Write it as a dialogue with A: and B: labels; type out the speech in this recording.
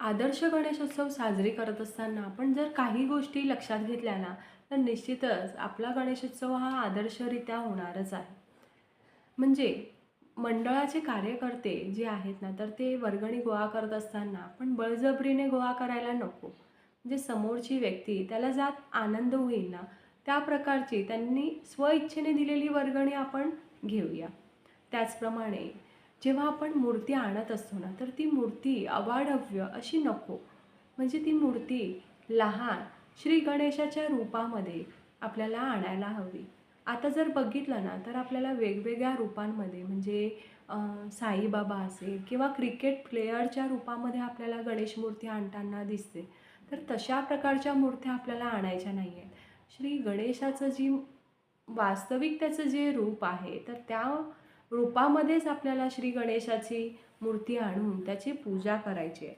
A: आदर्श गणेशोत्सव साजरी करत असताना आपण जर काही गोष्टी लक्षात घेतल्या ना, तर निश्चितच आपला गणेशोत्सव हा आदर्शरित्या होणारच आहे. म्हणजे मंडळाचे कार्यकर्ते जे आहेत ना, तर ते वर्गणी गोळा करत असताना आपण बळजबरीने गोळा करायला नको. म्हणजे समोरची व्यक्ती त्याला जात आनंद होईल ना, त्या प्रकारची त्यांनी स्वइच्छेने दिलेली वर्गणी आपण घेऊया. त्याचप्रमाणे जेव्हा आपण मूर्ती आणत असतो ना, तर ती मूर्ती अवाढव्य अशी नको. म्हणजे ती मूर्ती लहान श्री गणेशाच्या रूपामध्ये आपल्याला आणायला हवी. आता जर बघितलं ना, तर आपल्याला वेगवेगळ्या रूपांमध्ये म्हणजे साईबाबा असेल किंवा क्रिकेट प्लेयरच्या रूपामध्ये आपल्याला गणेश मूर्ती आणताना दिसते. तर तशा प्रकारच्या मूर्त्या आपल्याला आणायच्या नाही आहेत. श्री गणेशाचं जी वास्तविक त्याचं जे रूप आहे, तर त्या रूपामध्येच आपल्याला श्री गणेशाची मूर्ती आणून त्याची पूजा करायची आहे.